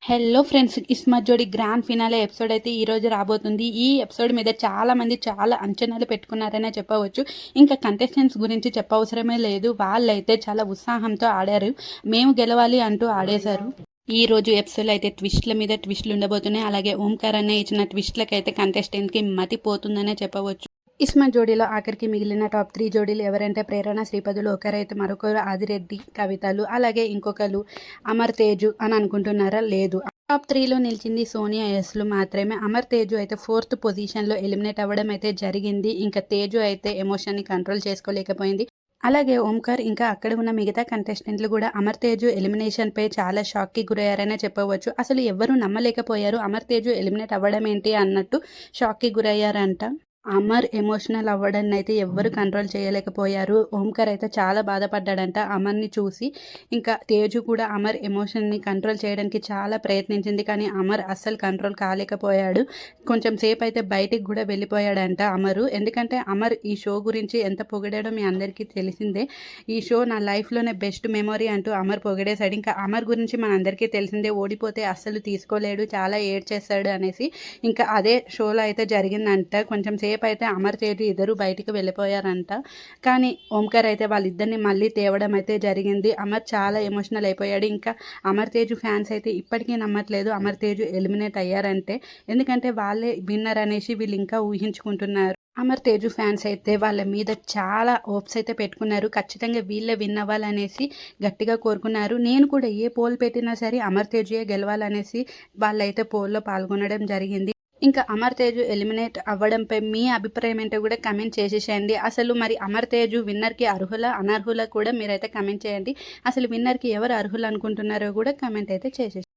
Hello friends, Ismat జోడి grand finale episode అయితే ఈరోజు రాబోతుంది. ఈ ఎపిసోడ్ మీద చాలామంది చాలా అంచనాలు పెట్టుకున్నారనే చెప్పవచ్చు. ఇంకా కంటెస్టెంట్స్ గురించి చెప్పవసరమే లేదు. వాళ్ళైతే చాలా ఉత్సాహంతో ఆడారు. మేము గెలవాలి అంటూ ఆడేశారు. ఈ రోజు ఎపిసోడ్లో అయితే ట్విస్ట్ల మీద ట్విస్ట్లు ఉండబోతున్నాయి. అలాగే ఓంకార్ అనే ఇచ్చిన ట్విస్ట్లకైతే కంటెస్టెంట్కి మతి పోతుందనే చెప్పవచ్చు. ఇస్మత్ జోడీలో ఆఖరికి మిగిలిన టాప్ 3 జోడీలు ఎవరంటే ప్రేరణ, శ్రీపదులు, ఒకరైతే మరొకరు ఆదిరెడ్డి, కవితలు, అలాగే ఇంకొకరు అమర్ తేజు అని అనుకుంటున్నారా? లేదు. టాప్ 3లో నిలిచింది సోనియా ఎస్లు మాత్రమే. అమర్ తేజు అయితే 4th పొజిషన్లో ఎలిమినేట్ అవ్వడం అయితే జరిగింది. ఇంకా తేజు అయితే ఎమోషన్ని కంట్రోల్ చేసుకోలేకపోయింది. అలాగే ఓంకార్ ఇంకా అక్కడ ఉన్న మిగతా కంటెస్టెంట్లు కూడా అమర్ తేజు ఎలిమినేషన్పై చాలా షాక్కి గురయ్యారనే చెప్పవచ్చు. అసలు ఎవ్వరూ నమ్మలేకపోయారు. అమర్ తేజు ఎలిమినేట్ అవ్వడం ఏంటి అన్నట్టు షాక్కి గురయ్యారంట. అమర్ ఎమోషనల్ అవ్వడాన్ని అయితే ఎవ్వరు కంట్రోల్ చేయలేకపోయారు. ఓంకార్ అయితే చాలా బాధపడ్డాడంట అమర్ని చూసి. ఇంకా తేజు కూడా అమర్ ఎమోషన్ని కంట్రోల్ చేయడానికి చాలా ప్రయత్నించింది, కానీ అమర్ అస్సలు కంట్రోల్ కాలేకపోయాడు. కొంచెం సేపు అయితే బయటికి కూడా వెళ్ళిపోయాడంట అమరు. ఎందుకంటే అమర్ ఈ షో గురించి ఎంత పొగిడాడో మీ అందరికీ తెలిసిందే. ఈ షో నా లైఫ్లోనే బెస్ట్ మెమొరీ అంటూ అమర్ పొగిడేశాడు. ఇంకా అమర్ గురించి మనందరికీ తెలిసిందే, ఓడిపోతే అస్సలు తీసుకోలేడు, చాలా ఏడ్చేస్తాడు అనేసి. ఇంకా అదే షోలో అయితే జరిగిందంట. కొంచెం సేపు అయితే అమర్ తేజు ఇద్దరు బయటికి వెళ్ళిపోయారంట. కానీ ఓంకార్ అయితే వాళ్ళిద్దరిని మళ్ళీ తేవడం అయితే జరిగింది. అమర్ చాలా ఎమోషనల్ అయిపోయాడు. ఇంకా అమర్ తేజు ఫ్యాన్స్ అయితే ఇప్పటికీ నమ్మట్లేదు అమర్ తేజు ఎలిమినేట్ అయ్యారంటే. ఎందుకంటే వాళ్ళే విన్నర్ అనేసి వీళ్ళు ఇంకా ఊహించుకుంటున్నారు. అమర్ తేజు ఫ్యాన్స్ అయితే వాళ్ళ మీద చాలా హోప్స్ అయితే పెట్టుకున్నారు. ఖచ్చితంగా వీళ్ళే విన్ అవ్వాలనేసి గట్టిగా కోరుకున్నారు. నేను కూడా ఏ పోల్ పెట్టినా సరే అమర్ తేజుయే గెలవాలనేసి వాళ్ళైతే పోల్లో పాల్గొనడం జరిగింది. ఇంకా అమర్ తేజు ఎలిమినేట్ అవ్వడంపై మీ అభిప్రాయం ఏంటో కూడా కమెంట్ చేసేసేయండి. అసలు మరి అమర్ తేజు విన్నర్కి అర్హుల అనర్హుల కూడా మీరైతే కమెంట్ చేయండి. అసలు విన్నర్కి ఎవరు అర్హులు అనుకుంటున్నారో కూడా కమెంట్ అయితే చేసేసి